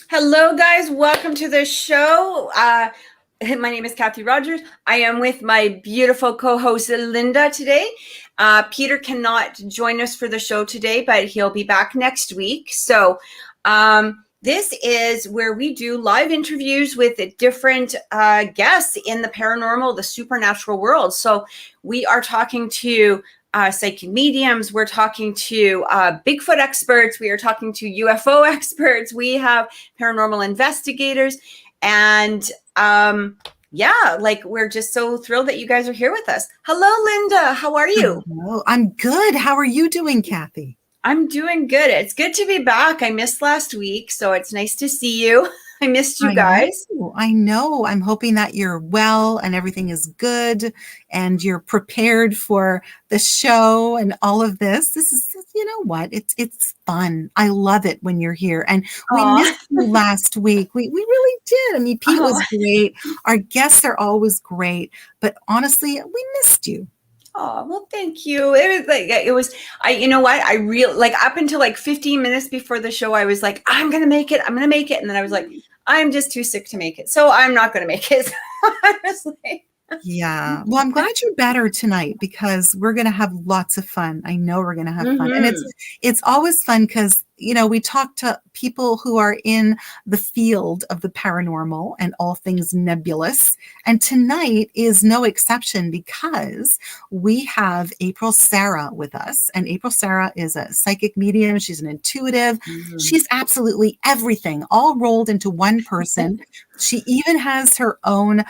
Hello, guys. Welcome to the show. My name is Kathy Rogers. I am with my beautiful co-host Lynda today. Peter cannot join us for the show today, but he'll be back next week. So this is where we do live interviews with different guests in the paranormal, the supernatural world. So we are talking to psychic mediums. We're talking to Bigfoot experts. We are talking to UFO experts. We have paranormal investigators. And we're just so thrilled that you guys are here with us. Hello, Lynda. How are you? Hello. I'm good. How are you doing, Kathy? I'm doing good. It's good to be back. I missed last week, so it's nice to see you. I missed you guys. I know. I'm hoping that you're well and everything is good and you're prepared for the show and all of this. This is, you know what? It's fun. I love it when you're here. And we missed you last week. We really did. I mean, Pete was great. Our guests are always great. But honestly, we missed you. Oh, well, thank you. You know what? I really up until 15 minutes before the show, I was like, I'm going to make it. And then I was like, I'm just too sick to make it. So I'm not going to make it. Honestly. Yeah. Well, I'm glad you're better tonight because we're going to have lots of fun. I know we're going to have fun. And it's always fun because, we talk to people who are in the field of the paranormal and all things nebulous. And tonight is no exception because we have Apryl Sarah with us. And Apryl Sarah is a psychic medium. She's an intuitive. She's absolutely everything, all rolled into one person. She even has her own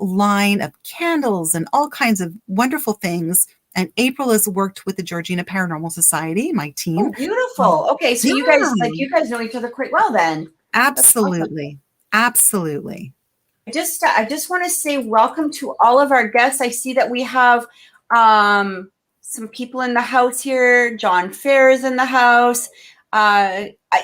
line of candles and all kinds of wonderful things. And Apryl has worked with the Georgina Paranormal Society, my team. Oh, beautiful. Okay, so you guys know each other quite well then. Absolutely. Absolutely. I just want to say welcome to all of our guests. I see that we have some people in the house here. John Fair is in the house.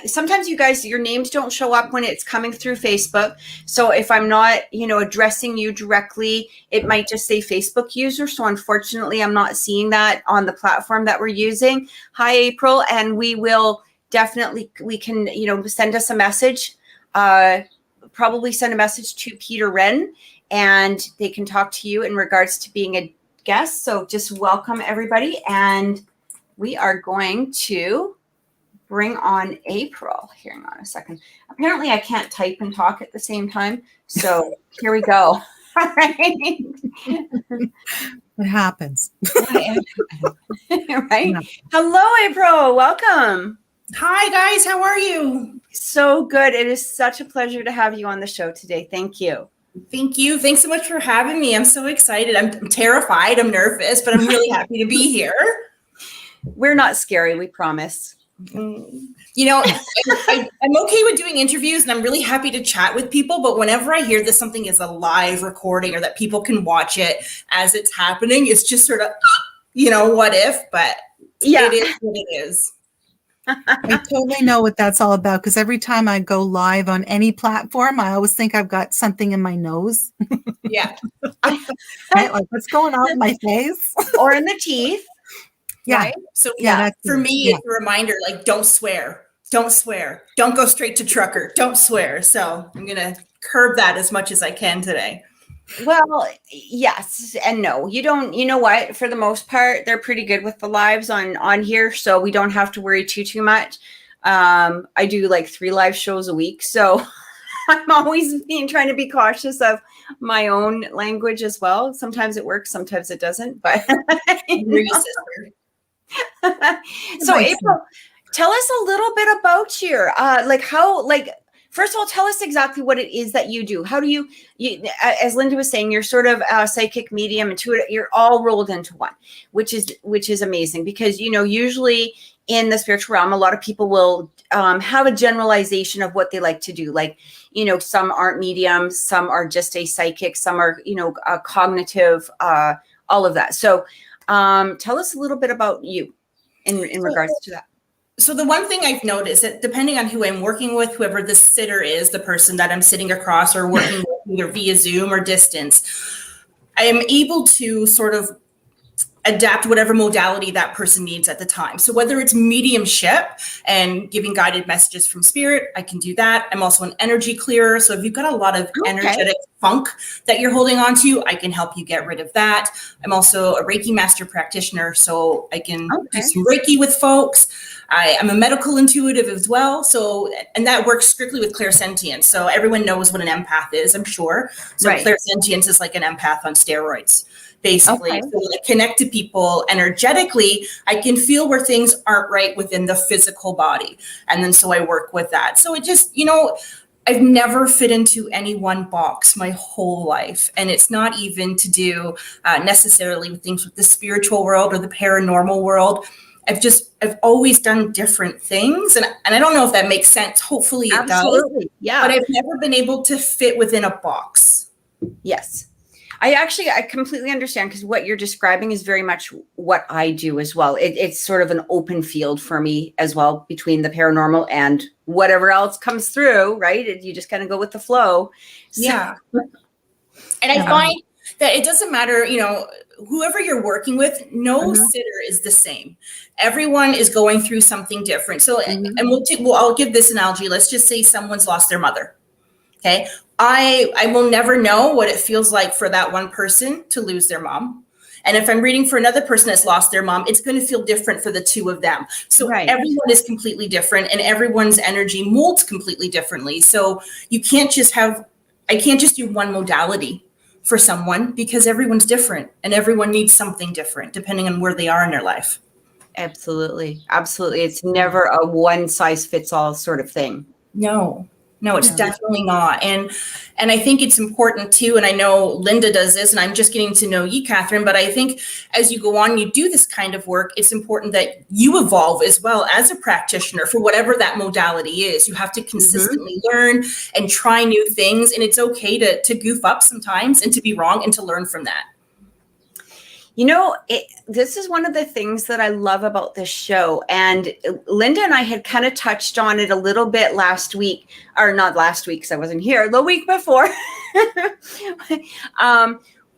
Sometimes you guys, your names don't show up when it's coming through Facebook. So if I'm not, addressing you directly, it might just say Facebook user. So unfortunately, I'm not seeing that on the platform that we're using. Hi, Apryl. And we can, send us a message, probably send a message to Peter Wren, and they can talk to you in regards to being a guest. So just welcome everybody. And we are going to bring on Apryl. Hang on a second. Apparently I can't type and talk at the same time. So here we go. All right. What happens? Right. Yeah. Hello, Apryl. Welcome. Hi, guys. How are you? So good. It is such a pleasure to have you on the show today. Thank you. Thank you. Thanks so much for having me. I'm so excited. I'm terrified. I'm nervous, but I'm really happy to be here. We're not scary. We promise. I'm okay with doing interviews and I'm really happy to chat with people. But whenever I hear that something is a live recording or that people can watch it as it's happening, it's just sort of, what if? But yeah, it is what it is. I totally know what that's all about because every time I go live on any platform, I always think I've got something in my nose. Yeah. Right? Like what's going on in my face? Or in the teeth. Yeah. Right? So for me, it's a reminder, don't swear. Don't swear. Don't go straight to trucker. Don't swear. So I'm going to curb that as much as I can today. Well, yes and no. You don't, you know what? For the most part, they're pretty good with the lives on here. So we don't have to worry too much. I do 3 live shows a week. So I'm always trying to be cautious of my own language as well. Sometimes it works, sometimes it doesn't. But So Apryl, tell us a little bit about your first of all, tell us exactly what it is that you do. How do you as Lynda was saying, you're sort of a psychic medium, intuitive, you're all rolled into one, which is amazing because usually in the spiritual realm, a lot of people will have a generalization of what they like to do. Some aren't mediums, some are just a psychic, some are, a cognitive, all of that. So tell us a little bit about you in regards to that. So the one thing I've noticed that depending on who I'm working with, whoever the sitter is, the person that I'm sitting across or working with either via Zoom or distance, I am able to sort of adapt whatever modality that person needs at the time. So whether it's mediumship and giving guided messages from spirit, I can do that. I'm also an energy clearer. So if you've got a lot of energetic funk that you're holding on to, I can help you get rid of that. I'm also a Reiki master practitioner, so I can do some Reiki with folks. I'm a medical intuitive as well. So, and that works strictly with clairsentience. So everyone knows what an empath is, I'm sure. So clairsentience is like an empath on steroids. Basically, so when I connect to people energetically, I can feel where things aren't right within the physical body. And then so I work with that. So it just, I've never fit into any one box my whole life. And it's not even to do necessarily with things with the spiritual world or the paranormal world. I've always done different things. And I don't know if that makes sense. Hopefully it does. Yeah. But I've never been able to fit within a box. Yes. I completely understand, because what you're describing is very much what I do as well. It's sort of an open field for me as well, between the paranormal and whatever else comes through, right? You just kind of go with the flow. Yeah. And I find that it doesn't matter, whoever you're working with, no sitter is the same. Everyone is going through something different. So, and I'll give this analogy. Let's just say someone's lost their mother. Okay. I will never know what it feels like for that one person to lose their mom. And if I'm reading for another person that's lost their mom, it's going to feel different for the two of them. So everyone is completely different, and everyone's energy molds completely differently. So I can't just do one modality for someone, because everyone's different and everyone needs something different depending on where they are in their life. Absolutely. Absolutely. It's never a one size fits all sort of thing. No, it's definitely not. And I think it's important too. And I know Lynda does this, and I'm just getting to know you, Cathryn, but I think as you go on, you do this kind of work, it's important that you evolve as well as a practitioner for whatever that modality is. You have to consistently learn and try new things. And it's okay to goof up sometimes and to be wrong and to learn from that. This is one of the things that I love about this show. And Lynda and I had kind of touched on it a little bit last week, or not last week because I wasn't here, the week before,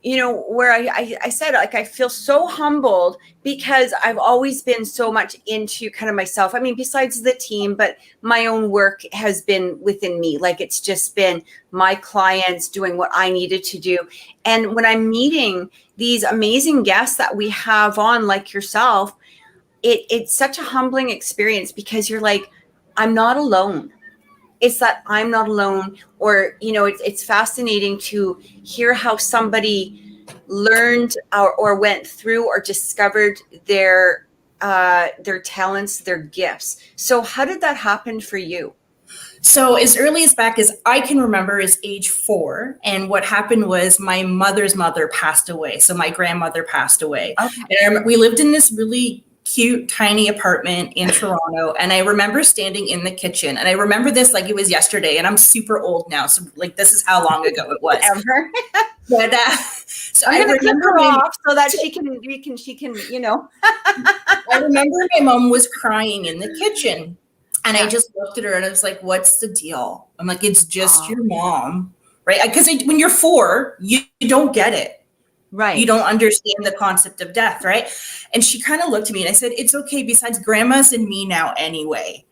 where I said, like, I feel so humbled because I've always been so much into kind of myself. I mean, besides the team, but my own work has been within me. Like, it's just been my clients doing what I needed to do. And when I'm meeting these amazing guests that we have on, like yourself, it's such a humbling experience, because you're like, I'm not alone. It's that I'm not alone. Or, it's fascinating to hear how somebody learned or went through or discovered their talents, their gifts. So how did that happen for you? So as early as back as I can remember is age 4. And what happened was my mother's mother passed away. So my grandmother passed away. Okay. And we lived in this really cute, tiny apartment in Toronto. And I remember standing in the kitchen, and I remember this like it was yesterday, and I'm super old now. So like, this is how long ago it was. Ever. But so I remember her off so that she can, I remember my mom was crying in the kitchen. And I just looked at her and I was like, what's the deal? I'm like, it's just your mom, right? Because when you're 4, you don't get it. Right. You don't understand the concept of death, right? And she kind of looked at me and I said, it's okay. Besides, grandma's and me now anyway.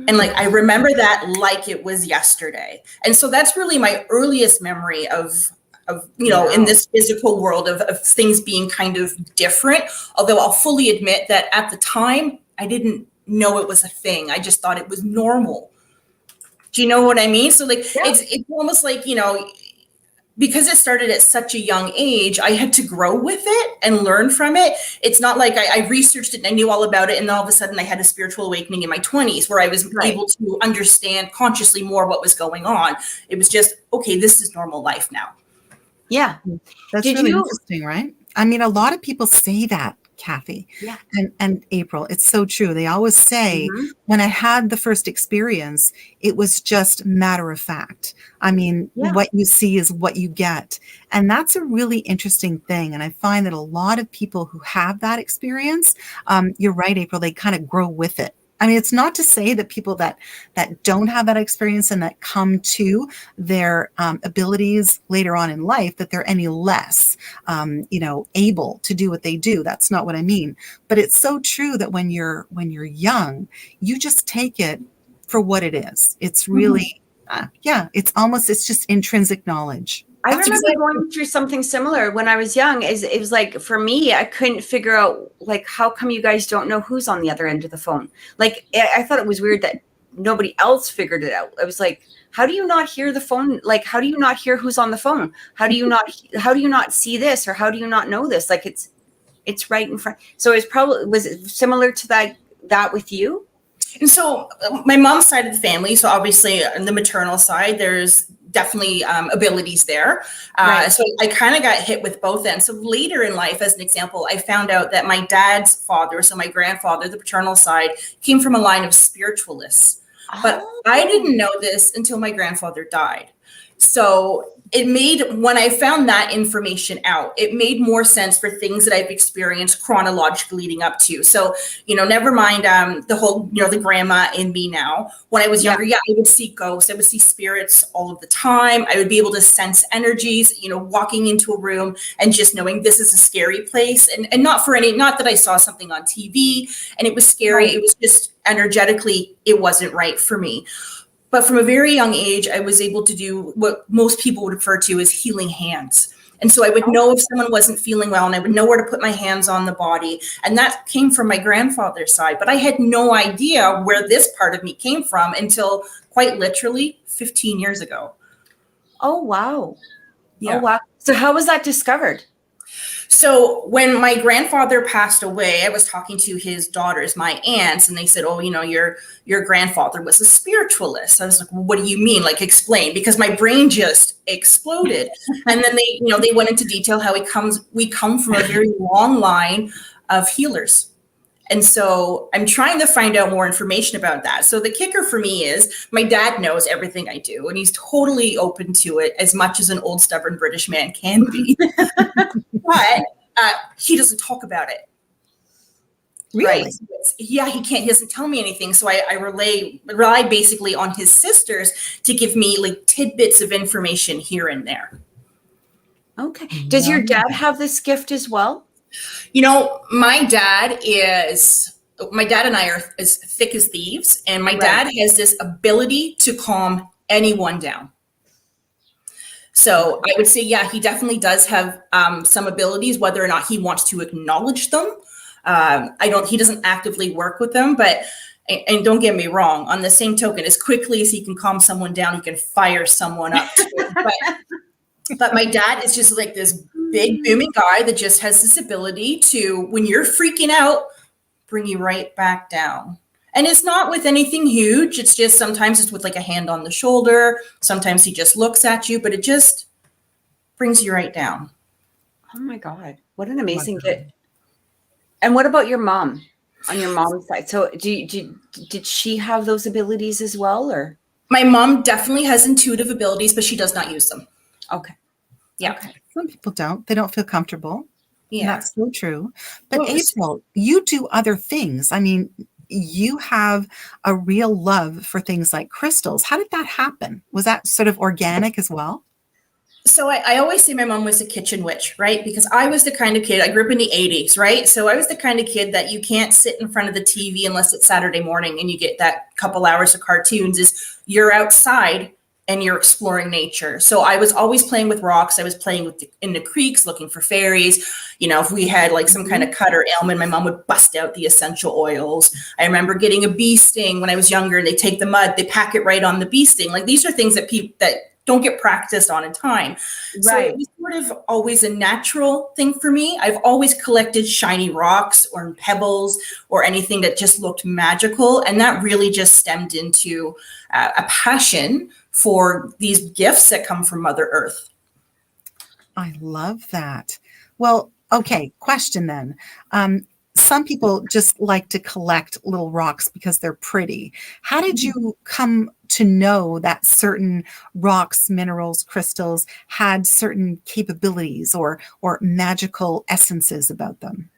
And like, I remember that like it was yesterday. And so that's really my earliest memory of in this physical world of things being kind of different. Although I'll fully admit that at the time, I didn't know it was a thing. I just thought it was normal. Do you know what I mean? So like, it's almost like, because it started at such a young age, I had to grow with it and learn from it. It's not like I researched it and I knew all about it, and all of a sudden I had a spiritual awakening in my 20s where I was able to understand consciously more what was going on. It was just, okay, this is normal life now. Yeah. That's really interesting, right? I mean, a lot of people say that, Kathy and April. It's so true. They always say, when I had the first experience, it was just matter of fact. I mean, what you see is what you get. And that's a really interesting thing. And I find that a lot of people who have that experience, you're right, April, they kind of grow with it. I mean, it's not to say that people that don't have that experience and that come to their abilities later on in life, that they're any less, able to do what they do. That's not what I mean. But it's so true that when you're young, you just take it for what it is. It's really, it's just intrinsic knowledge. I remember going through something similar when I was young. It was like, for me, I couldn't figure out, like, how come you guys don't know who's on the other end of the phone? Like, I thought it was weird that nobody else figured it out. I was like, how do you not hear the phone? Like, how do you not hear who's on the phone? How do you not see this? Or how do you not know this? Like, it's right in front. So was it similar to that with you? And so my mom's side of the family, so obviously on the maternal side, there's definitely abilities there. Right. So I kind of got hit with both ends. So later in life, as an example, I found out that my dad's father, so my grandfather, the paternal side, came from a line of spiritualists. But I didn't know this until my grandfather died. So when I found that information out, it made more sense for things that I've experienced chronologically leading up to. So, never mind the whole, the grandma in me now. When I was younger, I would see ghosts. I would see spirits all of the time. I would be able to sense energies, walking into a room and just knowing this is a scary place. And not that I saw something on TV and it was scary. It was just energetically, it wasn't right for me. But from a very young age, I was able to do what most people would refer to as healing hands. And so I would know if someone wasn't feeling well, and I would know where to put my hands on the body. And that came from my grandfather's side. But I had no idea where this part of me came from until quite literally 15 years ago. Oh, wow. Yeah. Oh, wow. So how was that discovered? So when my grandfather passed away, I was talking to his daughters, my aunts, and they said, oh, your grandfather was a spiritualist. I was like, well, what do you mean? Like, explain, because my brain just exploded. And then they went into detail how we come from a very long line of healers. And so I'm trying to find out more information about that. So the kicker for me is my dad knows everything I do, and he's totally open to it, as much as an old stubborn British man can be. But he doesn't talk about it. Really? Right? He can't. He doesn't tell me anything. So I rely basically on his sisters to give me like tidbits of information here and there. Okay. Does your dad have this gift as well? My dad and I are as thick as thieves, and my dad has this ability to calm anyone down. So I would say, he definitely does have some abilities, whether or not he wants to acknowledge them. He doesn't actively work with them, but, and don't get me wrong, on the same token, as quickly as he can calm someone down, he can fire someone up too. But my dad is just like this big booming guy that just has this ability to, when you're freaking out, bring you right back down. And it's not with anything huge. It's just sometimes it's with like a hand on the shoulder. Sometimes he just looks at you, but it just brings you right down. Oh my God. What an amazing gift. And what about your mom, on your mom's side? So did she have those abilities as well, or? My mom definitely has intuitive abilities, but she does not use them. Okay. Yeah. Okay. Some people don't. They don't feel comfortable. Yeah. That's so true. But Apryl, you do other things. I mean, you have a real love for things like crystals. How did that happen? Was that sort of organic as well? So I always say my mom was a kitchen witch, right? Because I was the kind of kid, I grew up in the 80s, right? So I was the kind of kid that you can't sit in front of the TV unless it's Saturday morning and you get that couple hours of cartoons. Is you're outside and you're exploring nature. So I was always playing with rocks. I was playing in the creeks, looking for fairies. If we had like some kind of cut or ailment, my mom would bust out the essential oils. I remember getting a bee sting when I was younger, and they take the mud, they pack it right on the bee sting. Like, these are things that that don't get practiced on in time. Right. So it was sort of always a natural thing for me. I've always collected shiny rocks or pebbles or anything that just looked magical. And that really just stemmed into a passion for these gifts that come from Mother Earth. I love that. Well, okay, question then. Some people just like to collect little rocks because they're pretty. How did you come to know that certain rocks, minerals, crystals had certain capabilities or magical essences about them?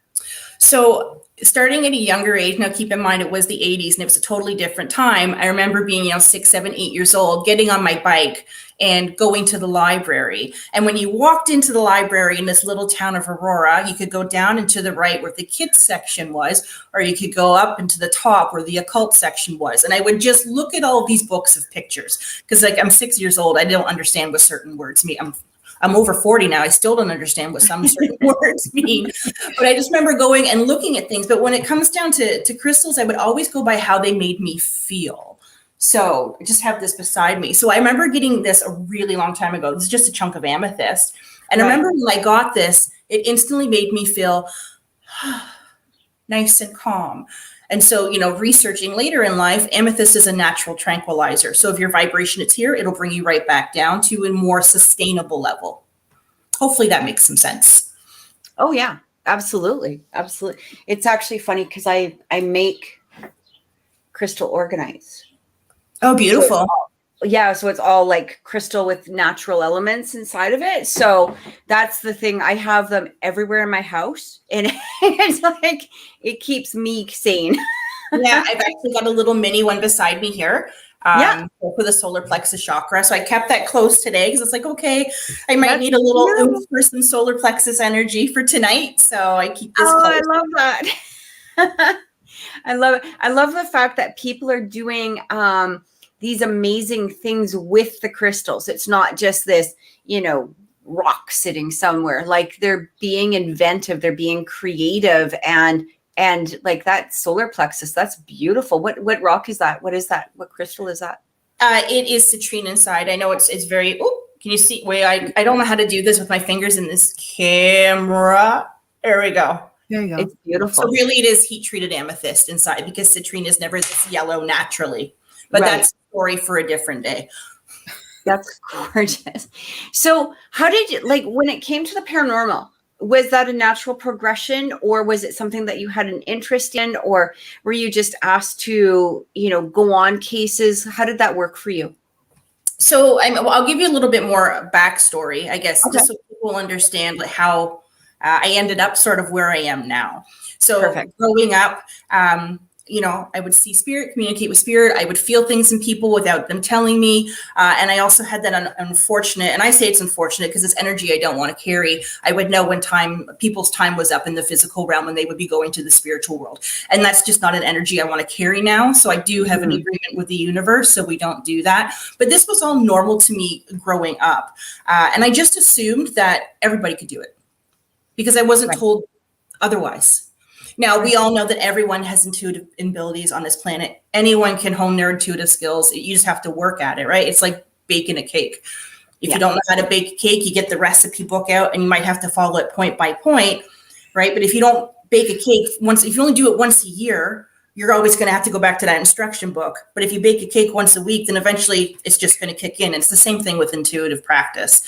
So starting at a younger age, now keep in mind it was the 80s and it was a totally different time. I remember being, 6, 7, 8 years old, getting on my bike and going to the library. And when you walked into the library in this little town of Aurora, you could go down and to the right where the kids section was, or you could go up into the top where the occult section was. And I would just look at all these books of pictures because I'm 6 years old. I don't understand what certain words mean. I'm over 40 now. I still don't understand what some certain words mean, but I just remember going and looking at things. But when it comes down to crystals, I would always go by how they made me feel. So I just have this beside me. So I remember getting this a really long time ago. This is just a chunk of amethyst. And I remember when I got this, it instantly made me feel nice and calm. And so, researching later in life, amethyst is a natural tranquilizer. So if your vibration is here, it'll bring you right back down to a more sustainable level. Hopefully that makes some sense. Oh, yeah, absolutely. Absolutely. It's actually funny because I make crystal organize. Oh, beautiful. So it's all like crystal with natural elements inside of it. So that's the thing. I have them everywhere in my house, and it's like it keeps me sane. Yeah, I've actually got a little mini one beside me here. For the solar plexus chakra. So I kept that close today because it's like, okay, I might need a little oomph for some solar plexus energy for tonight. So I keep this close. I love that. I love it. I love the fact that people are doing these amazing things with the crystals. It's not just this, rock sitting somewhere. Like they're being inventive, they're being creative, and like that solar plexus, that's beautiful. What rock is that? What is that? What crystal is that? It is citrine inside. I know it's very, can you see? Wait, I don't know how to do this with my fingers in this camera. There we go. There you go. It's beautiful. So really it is heat treated amethyst inside because citrine is never this yellow naturally, but that's a story for a different day. That's gorgeous. So how did you, when it came to the paranormal, was that a natural progression, or was it something that you had an interest in, or were you just asked to, go on cases? How did that work for you? So I'll give you a little bit more backstory, I guess, just so people understand how I ended up sort of where I am now. So growing up, I would see spirit, communicate with spirit. I would feel things in people without them telling me. And I also had that unfortunate, and I say it's unfortunate because it's energy I don't want to carry. I would know when people's time was up in the physical realm and they would be going to the spiritual world. And that's just not an energy I want to carry now. So I do have an agreement with the universe, so we don't do that. But this was all normal to me growing up. And I just assumed that everybody could do it because I wasn't told otherwise. Now, we all know that everyone has intuitive abilities on this planet. Anyone can hone their intuitive skills. You just have to work at it, right? It's like baking a cake. If you don't know how to bake a cake, you get the recipe book out and you might have to follow it point by point, right? But if you don't bake a cake if you only do it once a year, you're always going to have to go back to that instruction book. But if you bake a cake once a week, then eventually it's just going to kick in. It's the same thing with intuitive practice.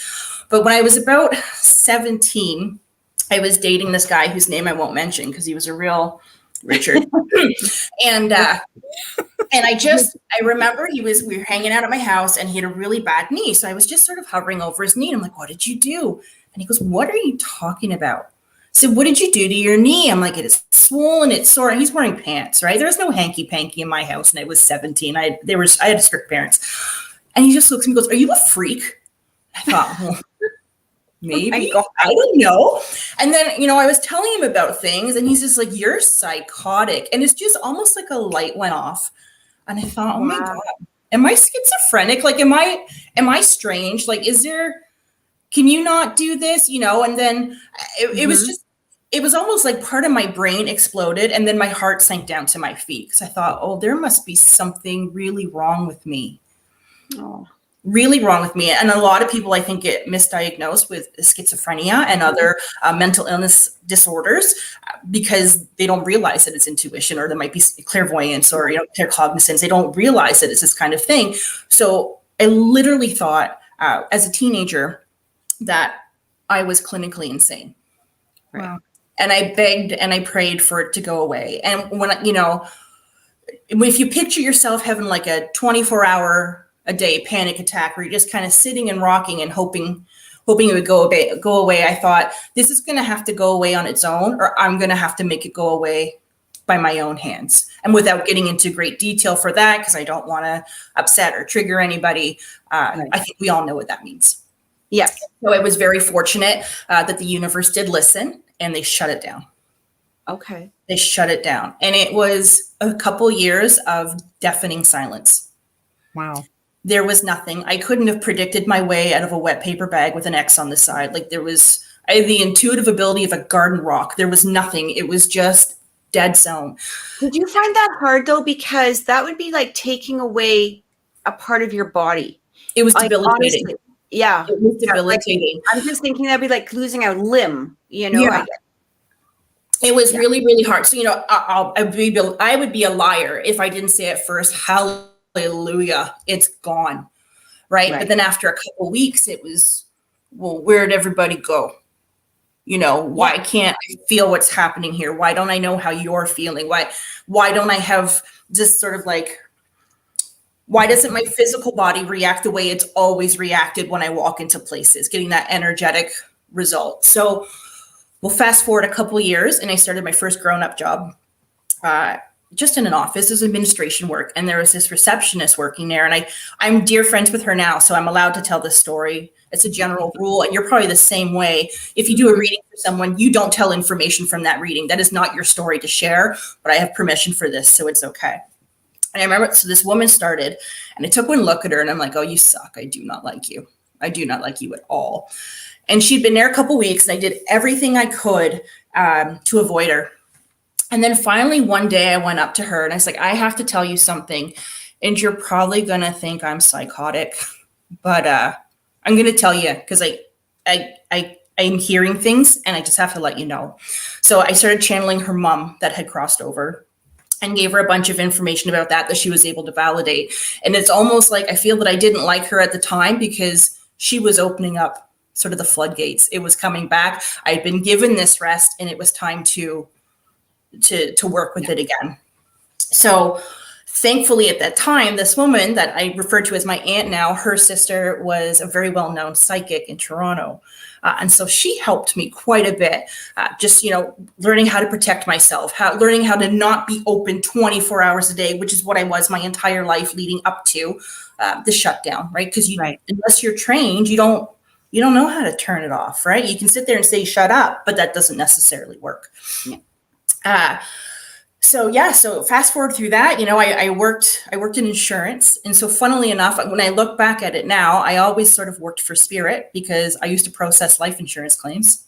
But when I was about 17, I was dating this guy whose name I won't mention because he was a real Richard. And I remember we were hanging out at my house and he had a really bad knee. So I was just sort of hovering over his knee. And I'm like, what did you do? And he goes, what are you talking about? I said, what did you do to your knee? I'm like, it is swollen, it's sore. And he's wearing pants, right? There was no hanky panky in my house. And I was 17. I had strict parents. And he just looks at me and goes, are you a freak? I thought, well, maybe, I don't know. And then, I was telling him about things and he's just like, you're psychotic. And it's just almost like a light went off. And I thought, oh my God, am I schizophrenic? Like, am I strange? Like, can you not do this? And then it was almost like part of my brain exploded and then my heart sank down to my feet. Because I thought, oh, there must be something really wrong with me. Oh. Really wrong with me. And a lot of people, I think, get misdiagnosed with schizophrenia and other mental illness disorders because they don't realize that it's intuition, or there might be clairvoyance or, claircognizance. They don't realize that it's this kind of thing. So I literally thought as a teenager that I was clinically insane. Right. Wow. And I begged and I prayed for it to go away. And when, if you picture yourself having like a 24-hour a day panic attack where you're just kind of sitting and rocking and hoping it would go away. I thought, this is going to have to go away on its own, or I'm going to have to make it go away by my own hands. And without getting into great detail for that, because I don't want to upset or trigger anybody, I think we all know what that means. Yes. So I was very fortunate that the universe did listen, and they shut it down. Okay. They shut it down. And it was a couple years of deafening silence. Wow. There was nothing. I couldn't have predicted my way out of a wet paper bag with an X on the side. Like I had the intuitive ability of a garden rock. There was nothing. It was just dead zone. Did you find that hard though? Because that would be like taking away a part of your body. It was Like, debilitating. honestly, yeah. It was debilitating. I'm just thinking that'd be like losing a limb, you know? Yeah. It was really, really hard. So, I would be a liar if I didn't say at first, hallelujah, it's gone. Right. But then after a couple of weeks, it was, well, where'd everybody go? Why can't I feel what's happening here? Why don't I know how you're feeling? Why don't I have just sort of like, why doesn't my physical body react the way it's always reacted when I walk into places, getting that energetic result? So we'll fast forward a couple of years, and I started my first grown-up job just in an office as administration work. And there was this receptionist working there, and I'm dear friends with her now, so I'm allowed to tell this story. It's a general rule, and you're probably the same way. If you do a reading for someone, you don't tell information from that reading. That is not your story to share, but I have permission for this, so it's okay. And I remember, so this woman started, and I took one look at her, and I'm like, oh, you suck. I do not like you. I do not like you at all. And she'd been there a couple of weeks, and I did everything I could to avoid her. And then finally, one day I went up to her, and I was like, I have to tell you something, and you're probably going to think I'm psychotic, but I'm going to tell you because I'm hearing things, and I just have to let you know. So I started channeling her mom that had crossed over, and gave her a bunch of information about that she was able to validate. And it's almost like I feel that I didn't like her at the time because she was opening up sort of the floodgates. It was coming back. I'd been given this rest, and it was time to work with it again. So thankfully at that time, this woman that I refer to as my aunt now, her sister was a very well-known psychic in Toronto. And so she helped me quite a bit, just, learning how to protect myself, learning how to not be open 24 hours a day, which is what I was my entire life leading up to the shutdown, right? Because unless you're trained, you don't know how to turn it off, right? You can sit there and say, shut up, but that doesn't necessarily work. Yeah. So fast forward through that, I worked in insurance. And so funnily enough, when I look back at it now, I always sort of worked for spirit because I used to process life insurance claims.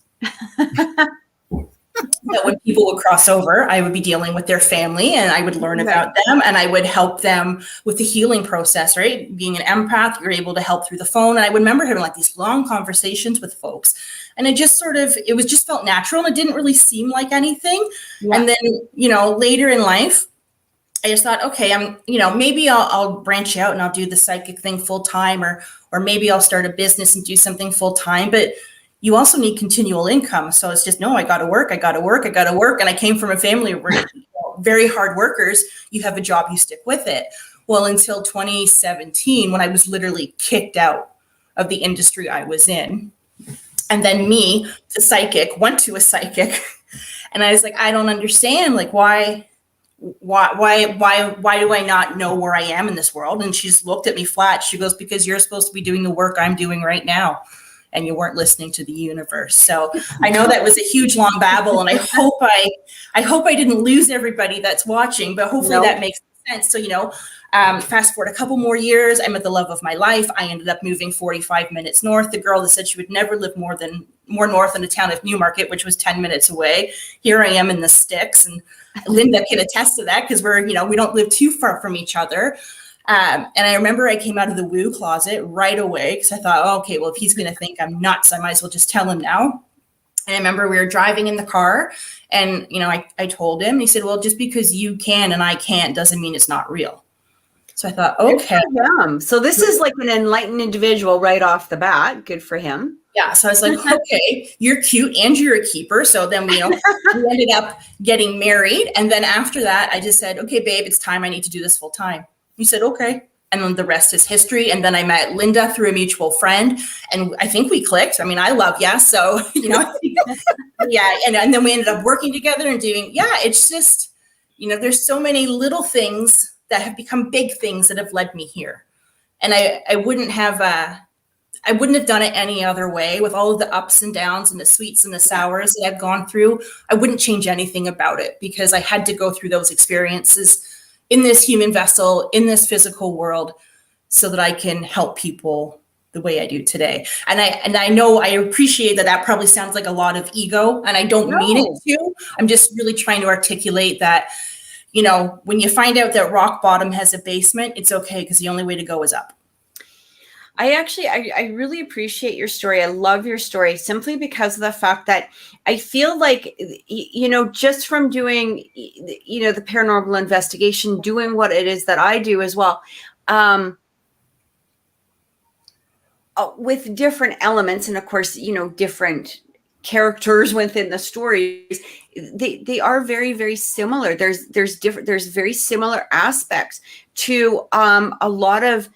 That when people would cross over, I would be dealing with their family, and I would learn about them, and I would help them with the healing process, right? Being an empath, you're able to help through the phone. And I would remember having like these long conversations with folks. And it just just felt natural, and it didn't really seem like anything. Yeah. And then, later in life, I just thought, okay, maybe I'll branch out and I'll do the psychic thing full time, or maybe I'll start a business and do something full time. But you also need continual income. So it's just, no, I got to work. And I came from a family where very hard workers, you have a job, you stick with it. Well, until 2017, when I was literally kicked out of the industry I was in. And then me, the psychic, went to a psychic, and I was like, I don't understand. Like, why do I not know where I am in this world? And she just looked at me flat. She goes, because you're supposed to be doing the work I'm doing right now, and you weren't listening to the universe. So I know that was a huge long babble, and I hope I didn't lose everybody that's watching, but hopefully that makes sense. So, fast forward a couple more years, I met the love of my life. I ended up moving 45 minutes north. The girl that said she would never live more north in the town of Newmarket, which was 10 minutes away. Here I am in the sticks, and Lynda can attest to that because we don't live too far from each other. And I remember I came out of the woo closet right away because I thought, oh, okay, well, if he's going to think I'm nuts, I might as well just tell him now. And I remember we were driving in the car, and, I told him, and he said, well, just because you can and I can't doesn't mean it's not real. So I thought, okay. So this is like an enlightened individual right off the bat. Good for him. Yeah. So I was like, okay, you're cute and you're a keeper. So then we ended up getting married. And then after that, I just said, okay, babe, it's time. I need to do this full time. He said, okay. And then the rest is history. And then I met Lynda through a mutual friend, and I think we clicked. I mean, I love you. So, yeah. And then we ended up working together and doing, it's just, there's so many little things that have become big things that have led me here. And I wouldn't have done it any other way. With all of the ups and downs and the sweets and the sours that I've gone through, I wouldn't change anything about it, because I had to go through those experiences in this human vessel, in this physical world, so that I can help people the way I do today. And I know I appreciate that probably sounds like a lot of ego, and I don't mean it to. I'm just really trying to articulate that, when you find out that rock bottom has a basement, it's okay, because the only way to go is up. I really appreciate your story. I love your story, simply because of the fact that I feel like, just from doing, the paranormal investigation, doing what it is that I do as well, with different elements, and of course, different characters within the stories, they are very, very similar. There's very similar aspects to a lot of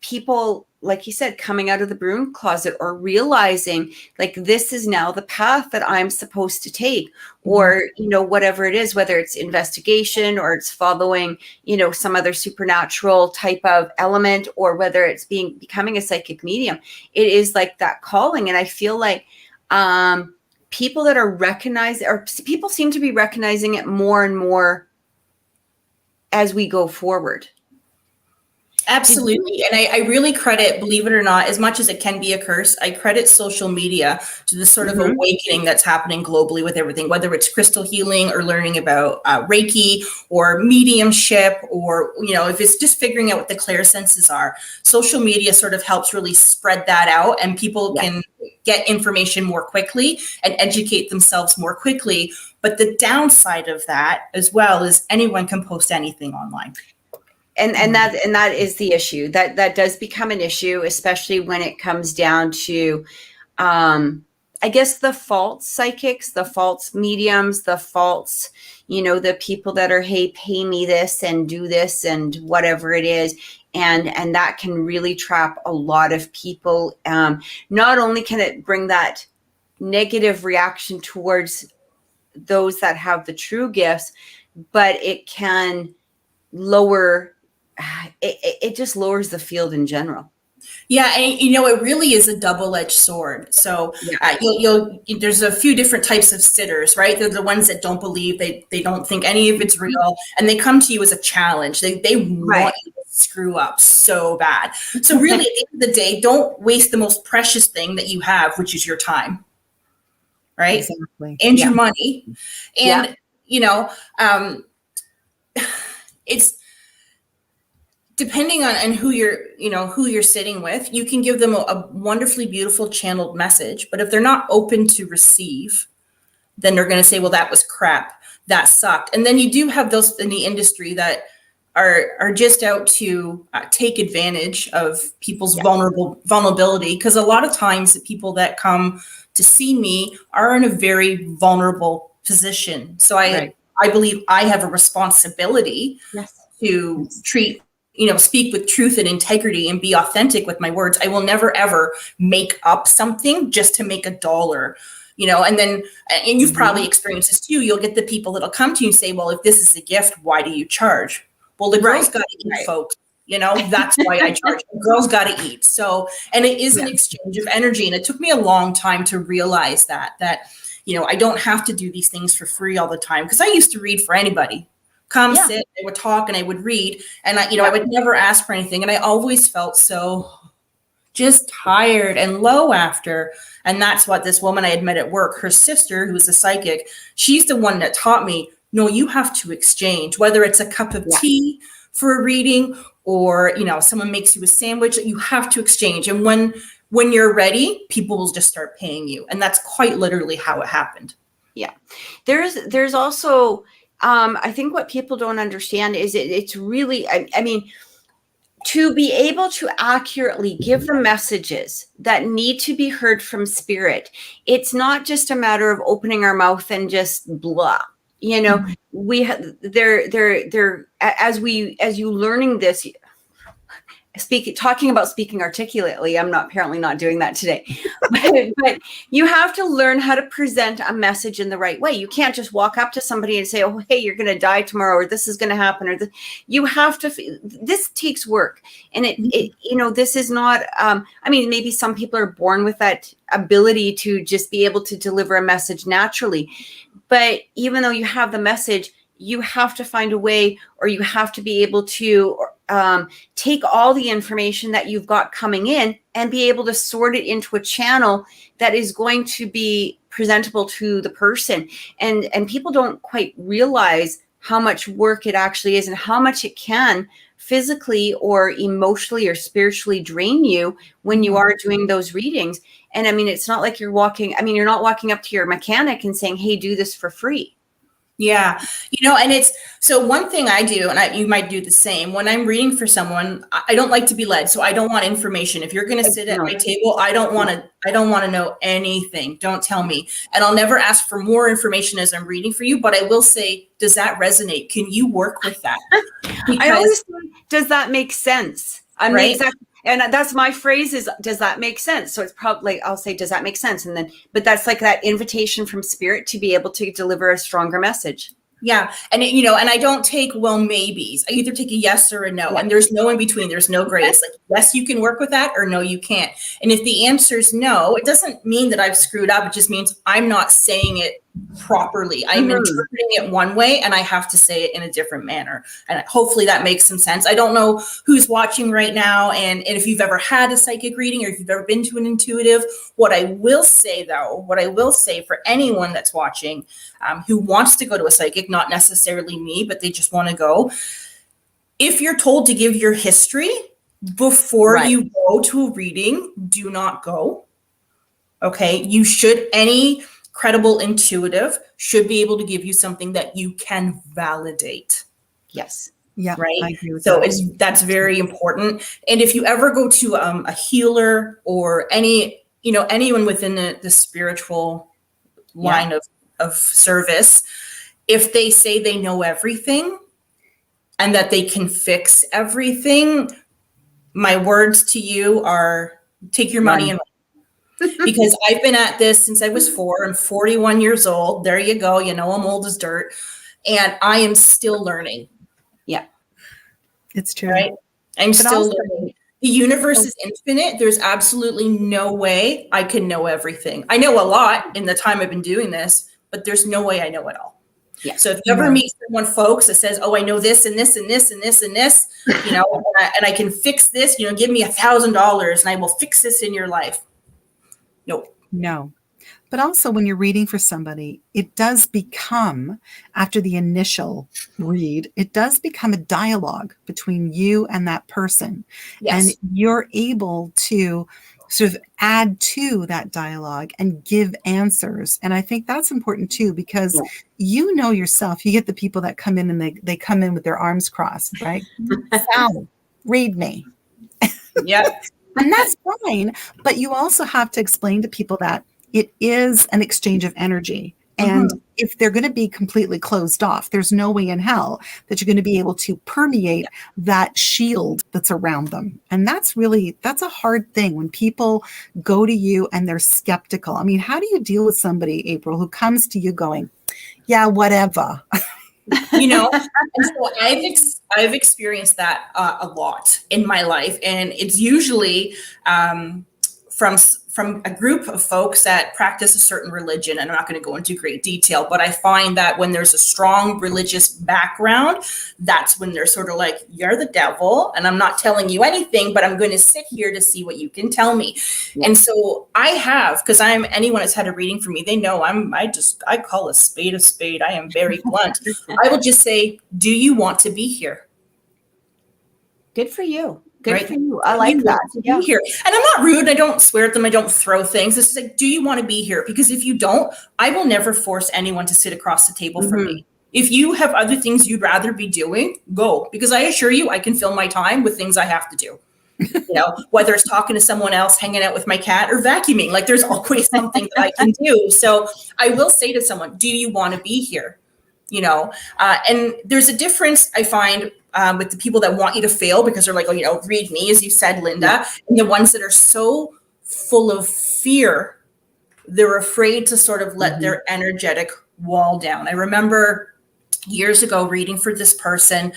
people, like you said, coming out of the broom closet, or realizing like, this is now the path that I'm supposed to take, or, whatever it is, whether it's investigation, or it's following, some other supernatural type of element, or whether it's becoming a psychic medium. It is like that calling. And I feel like, people that are recognized, or people seem to be recognizing it more and more as we go forward. Absolutely. And I really credit, believe it or not, as much as it can be a curse, I credit social media to this sort of awakening that's happening globally with everything, whether it's crystal healing, or learning about Reiki, or mediumship, or, if it's just figuring out what the clairsenses are. Social media sort of helps really spread that out, and people can get information more quickly and educate themselves more quickly. But the downside of that as well is anyone can post anything online. And that is the issue. That does become an issue, especially when it comes down to, I guess, the false psychics, the false mediums, the false, the people that are, hey, pay me this and do this and whatever it is. And that can really trap a lot of people. Not only can it bring that negative reaction towards those that have the true gifts, but it can lower, it just lowers the field in general. Yeah, and it really is a double-edged sword. So there's a few different types of sitters, right? They're the ones that don't believe, they don't think any of it's real, and they come to you as a challenge. They want you to screw up so bad. So really, at the end of the day, don't waste the most precious thing that you have, which is your time, right? Exactly. And your money. And it's depending on who you're sitting with. You can give them a wonderfully beautiful channeled message, but if they're not open to receive, then they're going to say, well, that was crap, that sucked. And then you do have those in the industry that are just out to take advantage of people's vulnerability, because a lot of times the people that come to see me are in a very vulnerable position. So I believe I have a responsibility to treat, speak with truth and integrity and be authentic with my words. I will never, ever make up something just to make $1, and you've probably experienced this too. You'll get the people that'll come to you and say, well, if this is a gift, why do you charge? Well, the girl's got to eat, folks. That's why I charge. The girl's got to eat. So, and it is an exchange of energy. And it took me a long time to realize that I don't have to do these things for free all the time. Because I used to read for anybody. Come sit, I would talk and I would read. And I would never ask for anything. And I always felt so just tired and low after. And that's what this woman I had met at work, her sister, who's a psychic, she's the one that taught me, no, you have to exchange, whether it's a cup of tea for a reading, or, someone makes you a sandwich, you have to exchange. And when you're ready, people will just start paying you. And that's quite literally how it happened. Yeah. There's also, I think what people don't understand is it's really, I mean, to be able to accurately give the messages that need to be heard from spirit, it's not just a matter of opening our mouth and just blah. We have as you learning this, talking about speaking articulately. I'm apparently not doing that today, but you have to learn how to present a message in the right way. You can't just walk up to somebody and say, oh, hey, you're going to die tomorrow, or this is going to happen, or you have to, this takes work. And this is not, maybe some people are born with that ability to just be able to deliver a message naturally. But even though you have the message, you have to find a way, or you have to be able to take all the information that you've got coming in and be able to sort it into a channel that is going to be presentable to the person. And people don't quite realize how much work it actually is and how much it can physically or emotionally or spiritually drain you when you are doing those readings. And it's not like you're not walking up to your mechanic and saying, hey, do this for free. Yeah. And it's, so one thing I do, and you might do the same, when I'm reading for someone, I don't like to be led. So I don't want information. If you're going to sit at my table, I don't want to know anything. Don't tell me. And I'll never ask for more information as I'm reading for you, but I will say, does that resonate? Can you work with that? I always say, does that make sense? And that's my phrase is, does that make sense? So it's probably, I'll say, does that make sense? But that's like that invitation from spirit to be able to deliver a stronger message. Yeah. And, and I don't take, well, maybes. I either take a yes or a no. And there's no in between. There's no gray. It's like, yes, you can work with that, or no, you can't. And if the answer is no, it doesn't mean that I've screwed up. It just means I'm not saying it properly. I'm interpreting it one way, and I have to say it in a different manner. And hopefully that makes some sense. I don't know who's watching right now, and if you've ever had a psychic reading, or if you've ever been to an intuitive. What I will say for anyone that's watching, who wants to go to a psychic, not necessarily me, but they just want to go. If you're told to give your history before you go to a reading, do not go. Okay. You should, any credible intuitive should be able to give you something that you can validate. Yes. Yeah. Right. I agree with so that. That's very important. And if you ever go to a healer or anyone within the spiritual line of service, if they say they know everything and that they can fix everything, my words to you are, take your money and because I've been at this since I was 4. I'm 41 years old. There you go. I'm old as dirt, and I am still learning. Yeah, it's true. Right. I'm still learning. The universe is infinite. There's absolutely no way I can know everything. I know a lot in the time I've been doing this, but there's no way I know it all. Yeah. So if you ever meet someone, folks, that says, oh, I know this and this and this and this and this, and I can fix this, give me $1,000 and I will fix this in your life. Nope. No. But also when you're reading for somebody, it does become, after the initial read, it does become a dialogue between you and that person. Yes. And you're able to sort of add to that dialogue and give answers. And I think that's important too, because you know yourself, you get the people that come in and they come in with their arms crossed, right? Sal, read me. Yeah. And that's fine. But you also have to explain to people that it is an exchange of energy. And if they're going to be completely closed off, there's no way in hell that you're going to be able to permeate that shield that's around them. And that's a hard thing when people go to you and they're skeptical. I mean, how do you deal with somebody, Apryl, who comes to you going, yeah, whatever? And so I've experienced that a lot in my life. And it's usually from a group of folks that practice a certain religion. And I'm not going to go into great detail, but I find that when there's a strong religious background, that's when they're sort of like, you're the devil and I'm not telling you anything, but I'm going to sit here to see what you can tell me. Yeah. And so I have, because anyone that's had a reading for me, they know I call a spade a spade. I am very blunt. I will just say, do you want to be here? Good for you. Good for you. I like that. Yeah. Here. And I'm not rude. I don't swear at them. I don't throw things. It's just like, do you want to be here? Because if you don't, I will never force anyone to sit across the table from me. If you have other things you'd rather be doing, go. Because I assure you, I can fill my time with things I have to do. Whether it's talking to someone else, hanging out with my cat, or vacuuming, like there's always something that I can do. So I will say to someone, do you want to be here? And there's a difference I find with the people that want you to fail because they're like, oh, read me, as you said, Linda, and the ones that are so full of fear, they're afraid to sort of let their energetic wall down. I remember years ago reading for this person,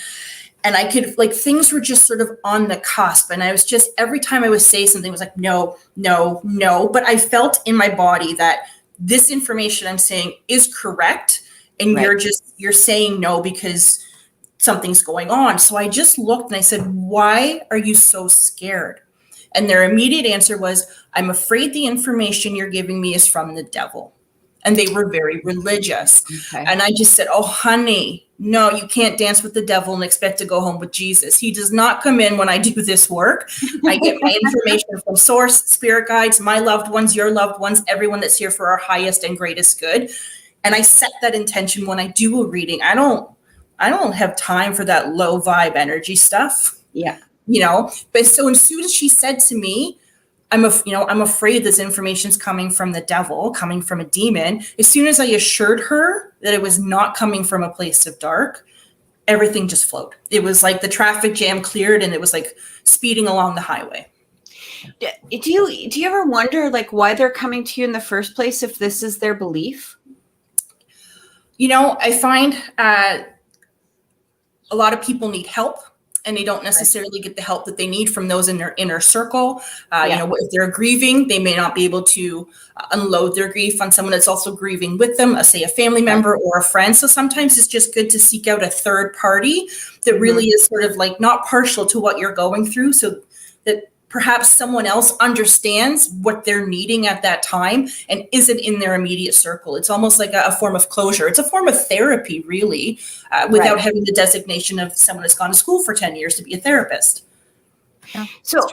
and I could, like, things were just sort of on the cusp. And I was just, every time I would say something, it was like, no, no, no. But I felt in my body that this information I'm saying is correct. And you're saying no because something's going on. So I just looked and I said, why are you so scared? And their immediate answer was, I'm afraid the information you're giving me is from the devil. And they were very religious. Okay. And I just said, oh, honey, no, you can't dance with the devil and expect to go home with Jesus. He does not come in when I do this work. I get my information from source, spirit guides, my loved ones, your loved ones, everyone that's here for our highest and greatest good. And I set that intention when I do a reading. I don't have time for that low vibe energy stuff. Yeah. But so as soon as she said to me, I'm afraid this information's coming from the devil, coming from a demon. As soon as I assured her that it was not coming from a place of dark, everything just flowed. It was like the traffic jam cleared and it was like speeding along the highway. Do you ever wonder, like, why they're coming to you in the first place if this is their belief? I find a lot of people need help. And they don't necessarily get the help that they need from those in their inner circle. If they're grieving, they may not be able to unload their grief on someone that's also grieving with them, say a family member or a friend. So sometimes it's just good to seek out a third party that really is sort of like not partial to what you're going through, so that perhaps someone else understands what they're needing at that time and isn't in their immediate circle. It's almost like a form of closure. It's a form of therapy, really, without having the designation of someone that's gone to school for 10 years to be a therapist. Yeah, so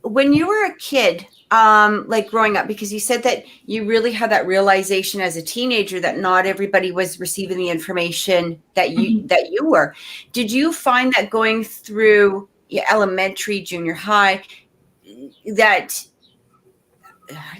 when you were a kid, like growing up, because you said that you really had that realization as a teenager that not everybody was receiving the information that you were. Did you find that going through elementary, junior high, that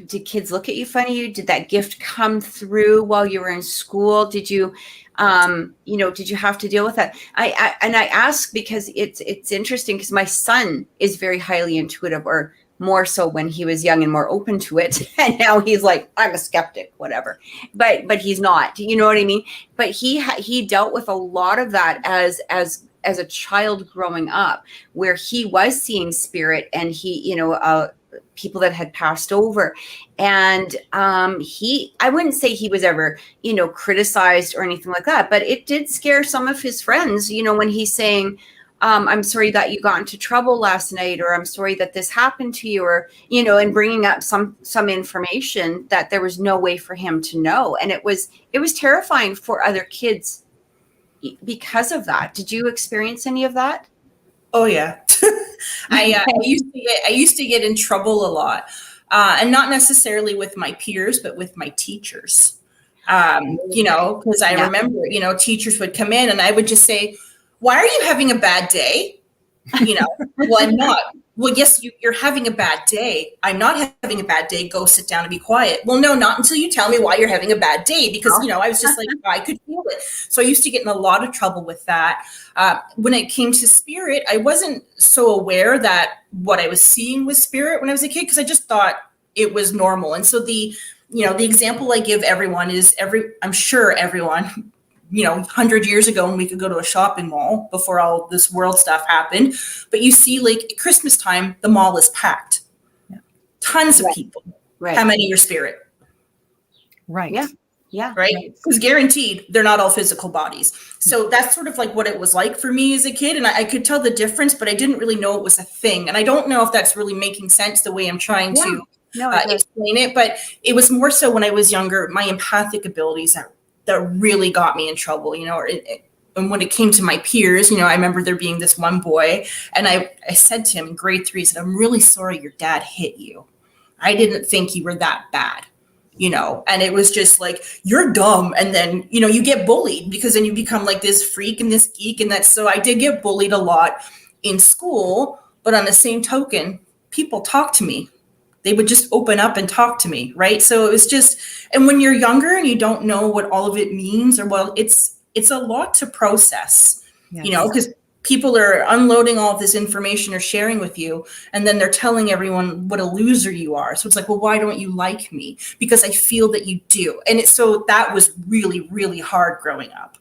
did kids look at you funny? Did that gift come through while you were in school? Did you did you have to deal with that? I ask because it's interesting, because my son is very highly intuitive, or more so when he was young and more open to it. And now he's like, I'm a skeptic, whatever. But he's not, you know what I mean? But he dealt with a lot of that as a child growing up, where he was seeing spirit and people that had passed over. And I wouldn't say he was ever, criticized or anything like that, but it did scare some of his friends, when he's saying, I'm sorry that you got into trouble last night, or I'm sorry that this happened to you, or, and bringing up some information that there was no way for him to know. And it was terrifying for other kids because of that. Did you experience any of that? Oh yeah. I used to get in trouble a lot, and not necessarily with my peers, but with my teachers. Because I remember, teachers would come in and I would just say, why are you having a bad day? Well, I'm not. Well, yes, you're having a bad day. I'm not having a bad day. Go sit down and be quiet. Well, no, not until you tell me why you're having a bad day, because, I was just like, I could feel it. So I used to get in a lot of trouble with that. When it came to spirit, I wasn't so aware that what I was seeing was spirit when I was a kid, because I just thought it was normal. And so the example I give everyone is I'm sure everyone, 100 years ago when we could go to a shopping mall before all this world stuff happened. But you see, like, at Christmas time, the mall is packed. Yeah. Tons of people. Right. How many are spirit? Right. Yeah. Yeah. Right. Because guaranteed they're not all physical bodies. So that's sort of like what it was like for me as a kid. And I could tell the difference, but I didn't really know it was a thing. And I don't know if that's really making sense the way I'm trying to explain it. But it was more so when I was younger, my empathic abilities that really got me in trouble, and when it came to my peers, I remember there being this one boy, and I said to him in grade 3, I said, I'm really sorry your dad hit you. I didn't think you were that bad, and it was just like, you're dumb. And then, you get bullied, because then you become like this freak and this geek. And so I did get bullied a lot in school, but on the same token, people talk to me. They would just open up and talk to me, right? So it was just, and when you're younger and you don't know what all of it means, or it's a lot to process, because people are unloading all of this information or sharing with you, and then they're telling everyone what a loser you are. So it's like, well, why don't you like me? Because I feel that you do. And so that was really, really hard growing up.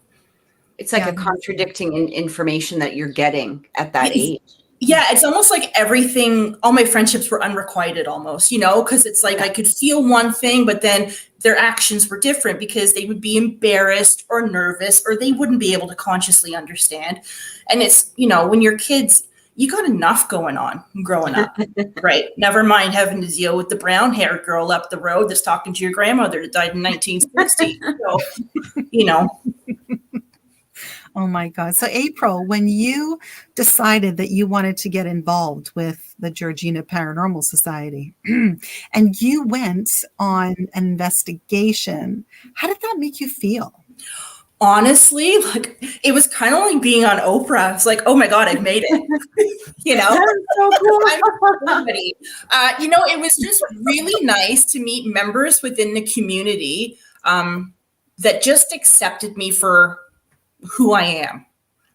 It's like a contradicting information that you're getting at that age. Yeah, it's almost like everything, all my friendships were unrequited almost, because it's like I could feel one thing, but then their actions were different because they would be embarrassed or nervous, or they wouldn't be able to consciously understand. And it's, when you're kids, you got enough going on growing up, right? Never mind having to deal with the brown haired girl up the road that's talking to your grandmother that died in 1960. So, Oh my God. So Apryl, when you decided that you wanted to get involved with the Georgina Paranormal Society and you went on an investigation, how did that make you feel? Honestly, like it was kind of like being on Oprah. It's like, oh my God, I've made it. That's so cool. It was just really nice to meet members within the community that just accepted me for who I am.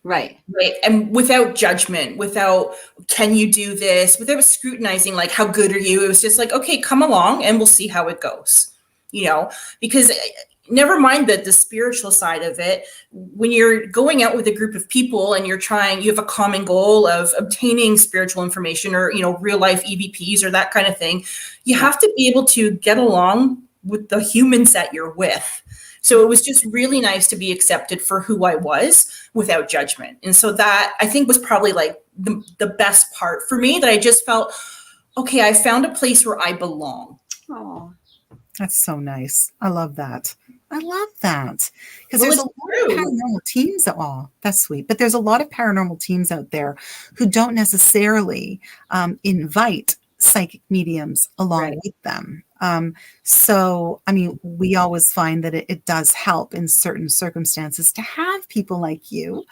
Right. And without judgment, without, can you do this? Without scrutinizing, like, how good are you? It was just like, okay, come along and we'll see how it goes, because never mind the spiritual side of it. When you're going out with a group of people and you have a common goal of obtaining spiritual information or, real life EVPs or that kind of thing, you have to be able to get along with the humans that you're with. So it was just really nice to be accepted for who I was without judgment. And so that, I think, was probably like the best part for me, that I just felt, okay, I found a place where I belong. Oh, that's so nice. I love that. Because there's a lot of paranormal teams. Oh, that's sweet. But there's a lot of paranormal teams out there who don't necessarily invite psychic mediums along with them. So, I mean, we always find that it does help in certain circumstances to have people like you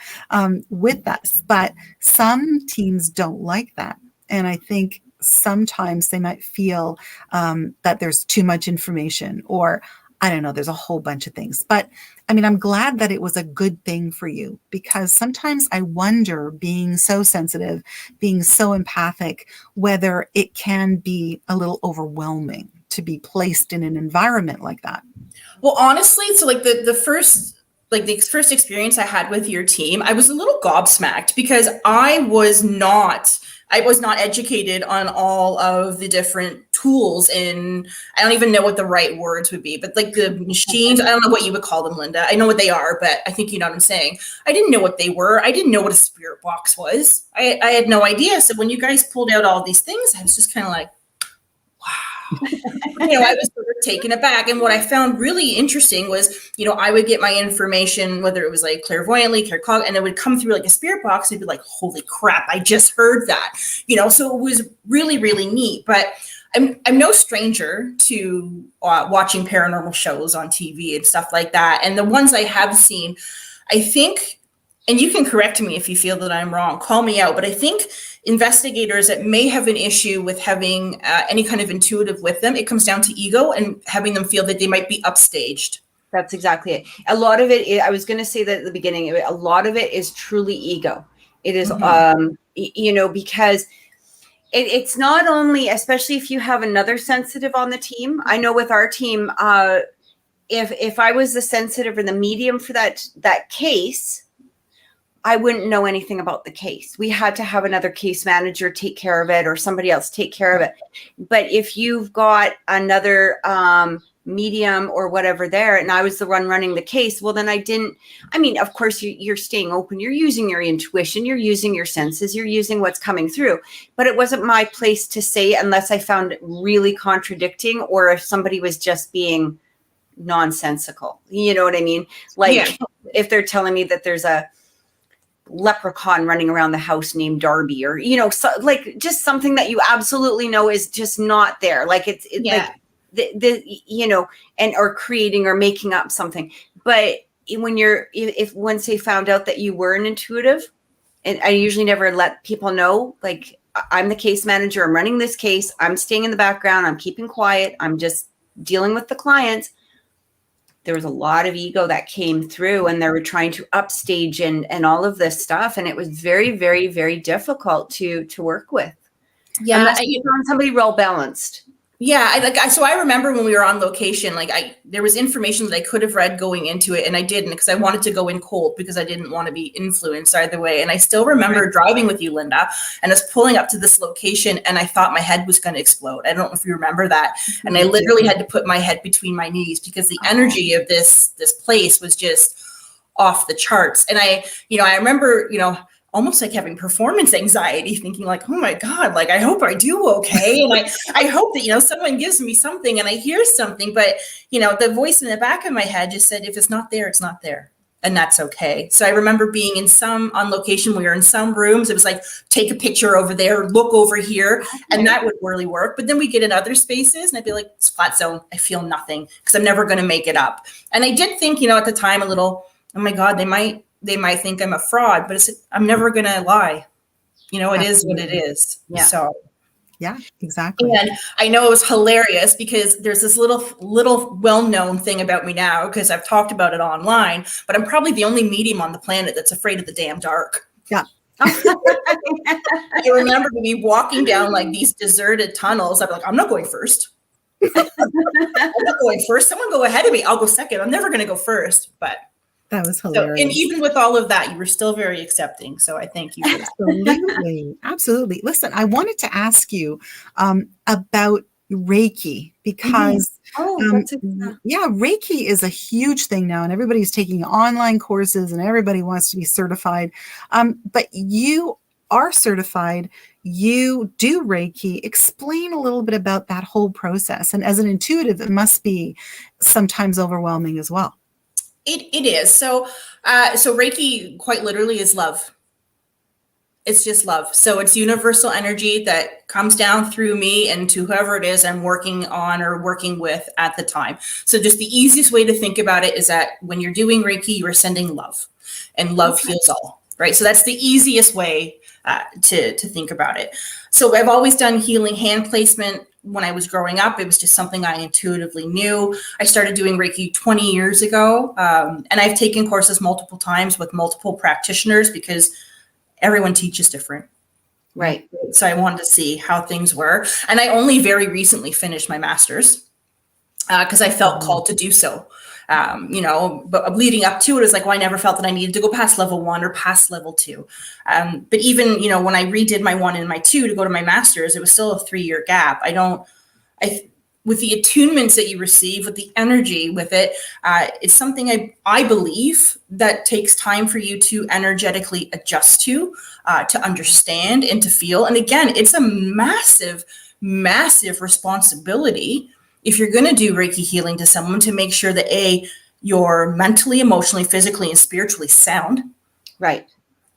with us. But some teams don't like that. And I think sometimes they might feel that there's too much information, or I don't know, there's a whole bunch of things. But I mean, I'm glad that it was a good thing for you, because sometimes I wonder, being so sensitive, being so empathic, whether it can be a little overwhelming to be placed in an environment like that. Well, honestly, so like the first experience I had with your team, I was a little gobsmacked because I was not educated on all of the different tools, and I don't even know what the right words would be, but like the machines, I don't know what you would call them, Lynda. I know what they are, but I think you know what I'm saying. I didn't know what they were. I didn't know what a spirit box was. I had no idea. So when you guys pulled out all these things, I was just kind of like, wow. I was sort of taken aback. And what I found really interesting was, I would get my information, whether it was like clairvoyantly, claircog, and it would come through like a spirit box. I'd be like, holy crap, I just heard that, so it was really, really neat. But I'm no stranger to watching paranormal shows on TV and stuff like that. And the ones I have seen, I think, and you can correct me if you feel that I'm wrong, call me out, but I think investigators that may have an issue with having any kind of intuitive with them, it comes down to ego and having them feel that they might be upstaged. That's exactly it. A lot of it, I was going to say that at the beginning, a lot of it is truly ego. It is, because it's not only, especially if you have another sensitive on the team. I know with our team, if I was the sensitive or the medium for that case, I wouldn't know anything about the case. We had to have another case manager take care of it, or somebody else take care of it. But if you've got another medium or whatever there, and I was the one running the case, well, then of course you're staying open. You're using your intuition. You're using your senses. You're using what's coming through. But it wasn't my place to say, unless I found it really contradicting, or if somebody was just being nonsensical. You know what I mean? Like if they're telling me that there's a leprechaun running around the house named Darby, or so, like just something that you absolutely know is just not there, like it's like and or creating or making up something. But if once they found out that you were an intuitive, and I usually never let people know, like, I'm the case manager, I'm running this case, I'm staying in the background, I'm keeping quiet, I'm just dealing with the clients. there was a lot of ego that came through, and they were trying to upstage and all of this stuff. And it was very, very, very difficult to work with. Yeah. Unless you found somebody well balanced. Yeah, so I remember when we were on location, there was information that I could have read going into it, and I didn't, because I wanted to go in cold, because I didn't want to be influenced either way. And I still remember driving with you, Lynda, and us pulling up to this location, and I thought my head was going to explode. I don't know if you remember that. And I literally had to put my head between my knees, because the energy of this place was just off the charts. And I remember, almost like having performance anxiety, thinking like, oh my God, like, I hope I do okay. And I hope that, someone gives me something and I hear something, but, the voice in the back of my head just said, if it's not there, it's not there. And that's okay. So I remember being on location, we were in some rooms, it was like, take a picture over there, look over here. Okay. And that would really work. But then we get in other spaces and I'd be like, it's flat zone. I feel nothing, because I'm never going to make it up. And I did think, at the time a little, oh my God, they might think I'm a fraud, but I'm never going to lie. It is what it is. Yeah. So, yeah, exactly. And I know it was hilarious, because there's this little well-known thing about me now, because I've talked about it online, but I'm probably the only medium on the planet that's afraid of the damn dark. Yeah. I remember me walking down like these deserted tunnels. I'd be like, I'm not going first. I'm not going first. Someone go ahead of me. I'll go second. I'm never going to go first, but that was hilarious. And even with all of that, you were still very accepting. So I thank you for that. Absolutely. Absolutely. Listen, I wanted to ask you about Reiki, because Reiki is a huge thing now, and everybody's taking online courses and everybody wants to be certified. But you are certified. You do Reiki. Explain a little bit about that whole process. And as an intuitive, it must be sometimes overwhelming as well. It is. So Reiki quite literally is love. It's just love. So it's universal energy that comes down through me and to whoever it is I'm working on or working with at the time. So just the easiest way to think about it is that when you're doing Reiki, you are sending love, and love heals all, right? So that's the easiest way to think about it. So I've always done healing hand placement. When I was growing up, it was just something I intuitively knew. I started doing Reiki 20 years ago, and I've taken courses multiple times with multiple practitioners, because everyone teaches different. Right. So I wanted to see how things were. And I only very recently finished my master's, because I felt called to do so. But leading up to it was like, well, I never felt that I needed to go past level 1 or past level 2. But even, when I redid my 1 and my 2 to go to my master's, it was still a 3-year gap. With the attunements that you receive, with the energy with it, it's something I believe that takes time for you to energetically adjust to understand and to feel. And again, it's a massive, massive responsibility if you're going to do Reiki healing to someone, to make sure that you're mentally, emotionally, physically, and spiritually sound. Right.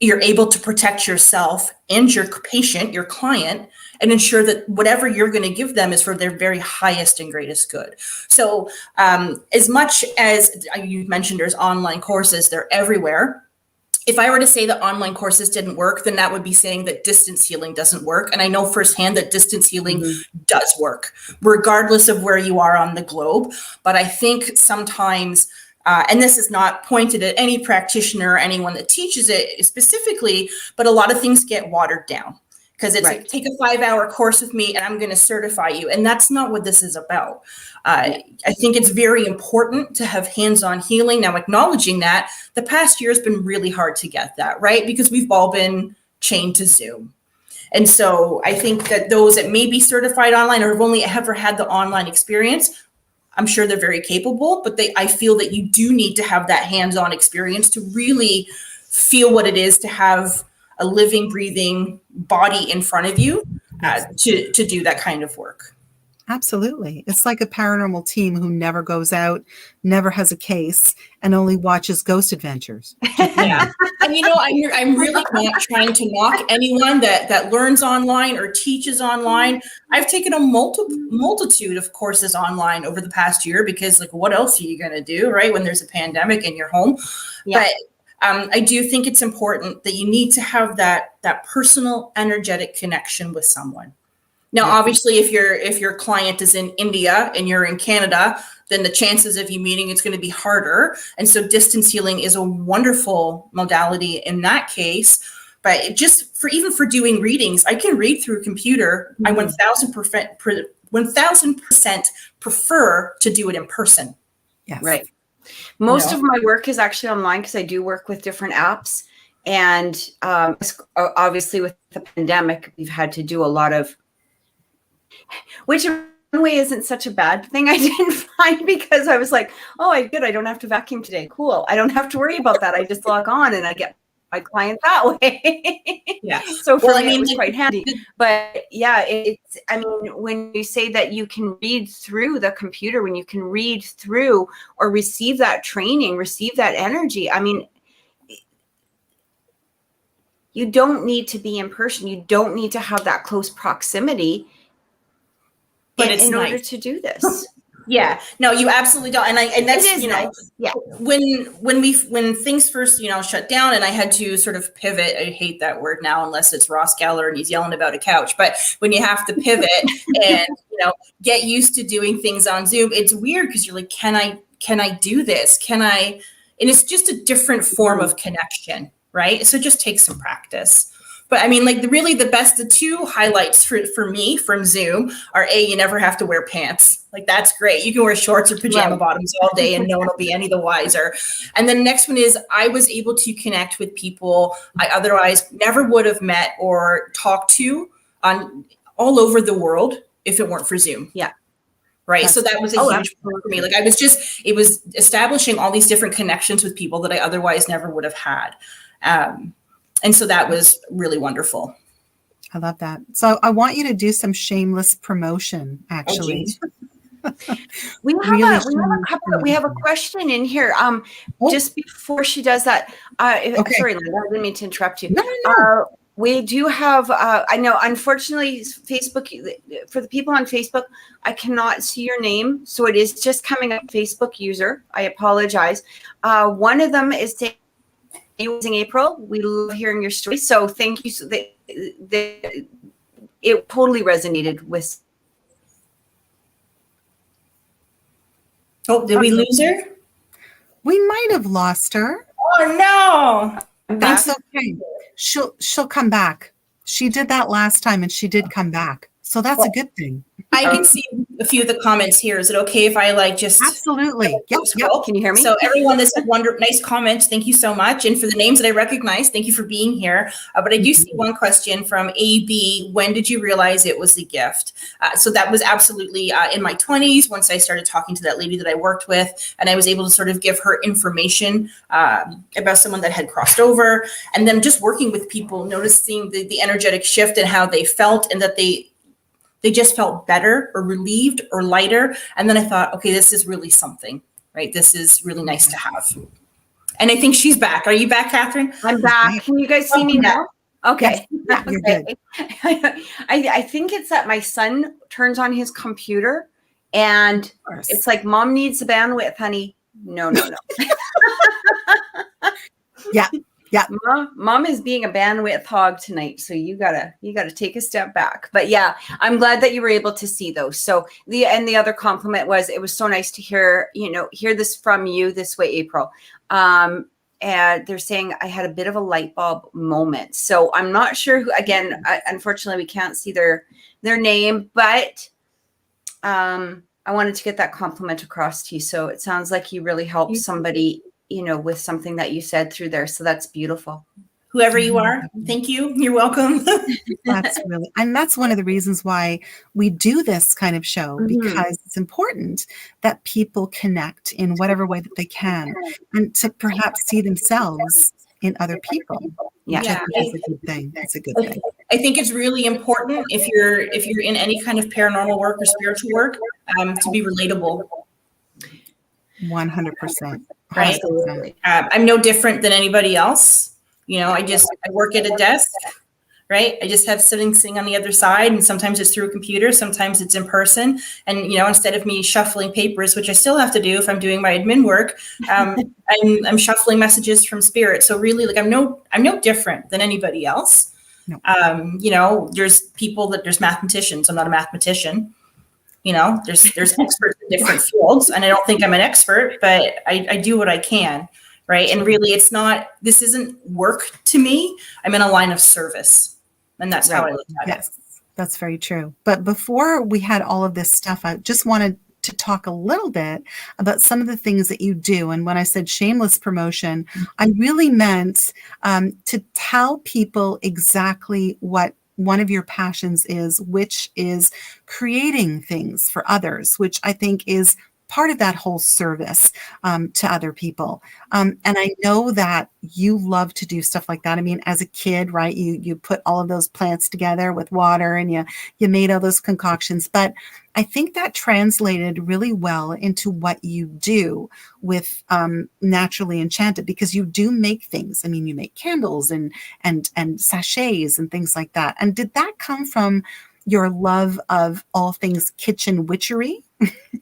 You're able to protect yourself and your patient, your client, and ensure that whatever you're going to give them is for their very highest and greatest good. So as much as you mentioned, there's online courses, they're everywhere. If I were to say that online courses didn't work, then that would be saying that distance healing doesn't work. And I know firsthand that distance healing does work, regardless of where you are on the globe. But I think sometimes, and this is not pointed at any practitioner or anyone that teaches it specifically, but a lot of things get watered down. Because it's like, take a 5-hour course with me and I'm going to certify you. And that's not what this is about. I think it's very important to have hands-on healing. Now, acknowledging that the past year has been really hard to get that, right? Because we've all been chained to Zoom. And so I think that those that may be certified online or have only ever had the online experience, I'm sure they're very capable, but I feel that you do need to have that hands-on experience to really feel what it is to have a living, breathing body in front of you to do that kind of work. Absolutely. It's like a paranormal team who never goes out, never has a case, and only watches Ghost Adventures. Yeah. And I'm really not trying to knock anyone that learns online or teaches online. I've taken a multitude of courses online over the past year, because like, what else are you going to do, right? When there's a pandemic in your home. Yeah. But I do think it's important that you need to have that personal energetic connection with someone. Now, obviously, if your client is in India and you're in Canada, then the chances of you meeting it's going to be harder. And so distance healing is a wonderful modality in that case. But even for doing readings, I can read through a computer. I 1000% prefer to do it in person. Yes. Right. Most of my work is actually online because I do work with different apps. And obviously with the pandemic, we've had to do a lot of, which in one way isn't such a bad thing. I didn't find, because I was like, oh, good. I don't have to vacuum today. Cool. I don't have to worry about that. I just log on and I get my client that way. Yeah. So for me, it was quite handy. But yeah, when you say that you can read through the computer, when you can read through or receive that training, receive that energy, you don't need to be in person. You don't need to have that close proximity in order to do this. Yeah, no, you absolutely don't. And that's, nice. Yeah. When things first, shut down and I had to sort of pivot, I hate that word now, unless it's Ross Geller and he's yelling about a couch. But when you have to pivot and, get used to doing things on Zoom, it's weird because you're like, can I do this? And it's just a different form of connection, right? So it just takes some practice. But the two highlights for me from Zoom are you never have to wear pants. Like, that's great. You can wear shorts or pajama bottoms all day and no one will be any the wiser. And then the next one is I was able to connect with people I otherwise never would have met or talked to all over the world if it weren't for Zoom. Yeah. Right. So that was a huge point for me. Like, it was establishing all these different connections with people that I otherwise never would have had. And so that was really wonderful. I love that. So I want you to do some shameless promotion, actually. We have a question in here. Just before she does that, sorry, Lynda, I didn't mean to interrupt you. No. We do have, I know, unfortunately, Facebook, for the people on Facebook, I cannot see your name. So it is just coming up Facebook user. I apologize. One of them is saying, using Apryl. We love hearing your story. So thank you. So it totally resonated with. Oh, did we lose her? We might have lost her. Oh no. That's okay. She'll come back. She did that last time and she did come back. So that's a good thing. I can see a few of the comments here. Is it okay if I just absolutely? Yep. Can you hear me? So everyone, this is nice comments. Thank you so much. And for the names that I recognize, thank you for being here. But I do see one question from AB. When did you realize it was a gift? So that was absolutely in my 20s, once I started talking to that lady that I worked with, and I was able to sort of give her information about someone that had crossed over, and then just working with people, noticing the energetic shift and how they felt, and that they just felt better or relieved or lighter. And then I thought, okay, this is really something, right? This is really nice to have. And I think she's back. Are you back, Cathryn? I'm back. Can you guys see me now? Okay. Yes, you're good. I think it's that my son turns on his computer and it's like, Mom needs the bandwidth, honey. No. Yeah. Mom is being a bandwidth hog tonight. So you gotta take a step back. But yeah, I'm glad that you were able to see those. So the other compliment was, it was so nice to hear this from you this way, Apryl. And they're saying I had a bit of a light bulb moment. So I'm not sure who, again, unfortunately we can't see their name, but I wanted to get that compliment across to you. So it sounds like you really helped somebody, with something that you said through there. So that's beautiful. Whoever you are, thank you. You're welcome. That's one of the reasons why we do this kind of show, because it's important that people connect in whatever way that they can, and to perhaps see themselves in other people. Yeah. That's a good thing. That's a good thing. I think it's really important if you're in any kind of paranormal work or spiritual work, to be relatable. 100%. Right. I'm no different than anybody else. I work at a desk, right? I just have sitting on the other side, and sometimes it's through a computer, sometimes it's in person. And, instead of me shuffling papers, which I still have to do if I'm doing my admin work, I'm shuffling messages from spirit. So really, I'm no different than anybody else. No. There's there's mathematicians. I'm not a mathematician. There's experts in different fields, and I don't think I'm an expert, but I do what I can, right? And really, this isn't work to me. I'm in a line of service, and that's how I look at it. Yes, that's very true. But before we had all of this stuff, I just wanted to talk a little bit about some of the things that you do. And when I said shameless promotion, I really meant to tell people exactly what one of your passions is, which is creating things for others, which I think is part of that whole service to other people. And I know that you love to do stuff like that. I mean, as a kid, right, you put all of those plants together with water and you made all those concoctions. But I think that translated really well into what you do with Naturally Enchanted, because you do make things. I mean, you make candles and sachets and things like that. And did that come from your love of all things kitchen witchery?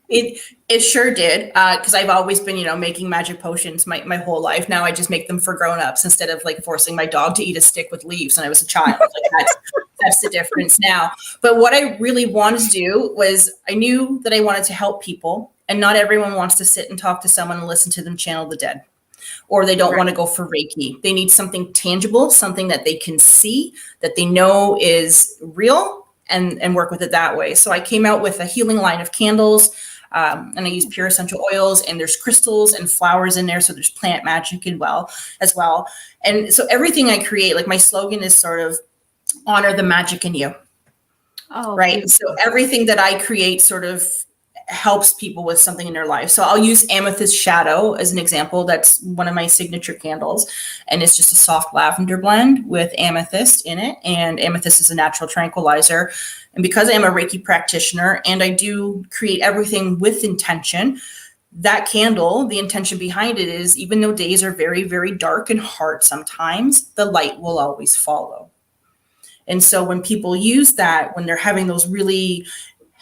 It sure did, because I've always been, making magic potions my whole life. Now I just make them for grown-ups instead of like forcing my dog to eat a stick with leaves when I was a child. Like that's the difference now. But what I really wanted to do was, I knew that I wanted to help people, and not everyone wants to sit and talk to someone and listen to them channel the dead, or they don't want to go for Reiki. They need something tangible, something that they can see, that they know is real, and work with it that way. So I came out with a healing line of candles, and I use pure essential oils, and there's crystals and flowers in there. So there's plant magic as well. And so everything I create, like my slogan is sort of honor the magic in you. Oh, right. Beautiful. So everything that I create sort of helps people with something in their life. So I'll use Amethyst Shadow as an example. That's one of my signature candles. And it's just a soft lavender blend with amethyst in it. And amethyst is a natural tranquilizer. And because I am a Reiki practitioner and I do create everything with intention, that candle, the intention behind it is, even though days are very, very dark and hard sometimes, the light will always follow. And so when people use that, when they're having those really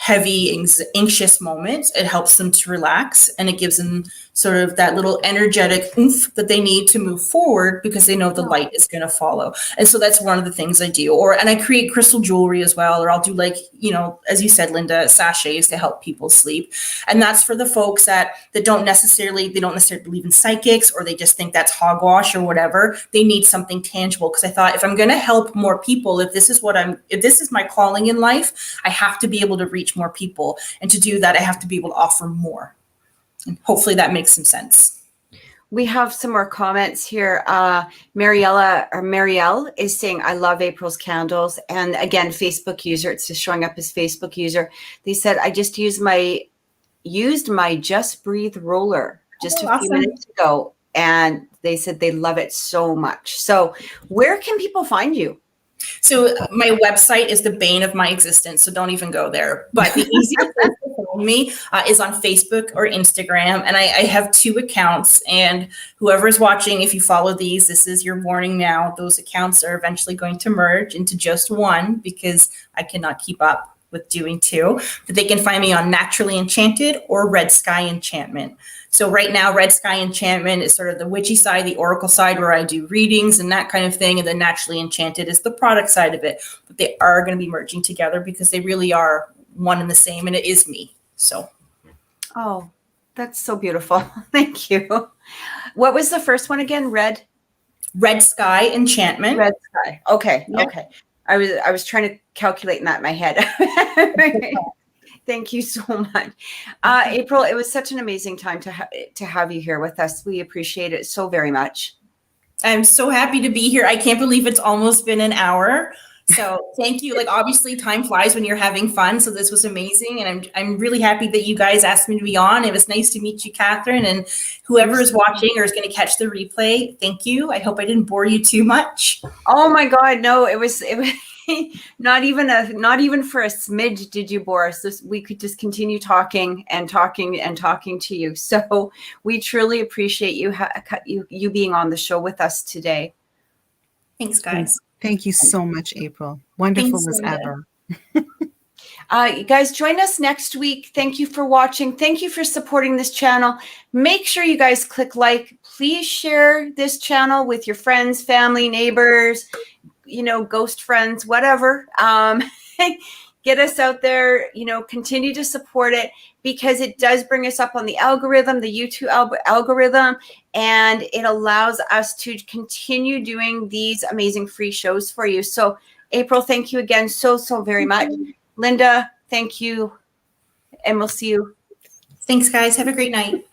heavy, anxious moments, it helps them to relax, and it gives them sort of that little energetic oomph that they need to move forward, because they know the light is going to follow. And so that's one of the things I do. And I create crystal jewelry as well, or I'll do, like, as you said, Lynda, sachets to help people sleep. And that's for the folks that don't necessarily believe in psychics, or they just think that's hogwash or whatever. They need something tangible, because I thought, if I'm going to help more people, if this is my calling in life, I have to be able to reach more people. And to do that, I have to be able to offer more. And hopefully that makes some sense. We have some more comments here. Marielle is saying, I love April's candles. And again, Facebook user, it's just showing up as Facebook user. They said, I just used my Just Breathe roller just a few minutes ago. And they said they love it so much. So where can people find you? So my website is the bane of my existence, so don't even go there. But the easiest place to find me is on Facebook or Instagram. And I have 2 accounts. And whoever's watching, if you follow these, this is your warning now. Those accounts are eventually going to merge into just one, because I cannot keep up with doing 2. But they can find me on Naturally Enchanted or Red Sky Enchantment. So right now, Red Sky Enchantment is sort of the witchy side, the oracle side, where I do readings and that kind of thing. And then Naturally Enchanted is the product side of it. But they are going to be merging together, because they really are one and the same, and it is me. So. Oh, that's so beautiful. Thank you. What was the first one again? Red Sky Enchantment. Red Sky. Okay. Yeah. Okay. I was trying to calculate that in my head. Thank you so much. Apryl, it was such an amazing time to have you here with us. We appreciate it so very much. I'm so happy to be here. I can't believe it's almost been an hour. So thank you. Like, obviously time flies when you're having fun. So this was amazing. And I'm really happy that you guys asked me to be on. It was nice to meet you, Cathryn, and whoever is watching or is going to catch the replay. Thank you. I hope I didn't bore you too much. Oh my God. No, it was not even for a smidge did you bore us. We could just continue talking to you. So we truly appreciate you being on the show with us today. Thanks, guys. Thank you so much, Apryl. Wonderful as ever. You guys join us next week. Thank you for watching. Thank you for supporting this channel. Make sure you guys click like. Please share this channel with your friends, family, neighbors. ghost friends, whatever. Get us out there, continue to support it, because it does bring us up on the algorithm, the YouTube algorithm, and it allows us to continue doing these amazing free shows for you. So Apryl, thank you again so very much. Lynda, thank you, and we'll see you. Thanks, guys. Have a great night.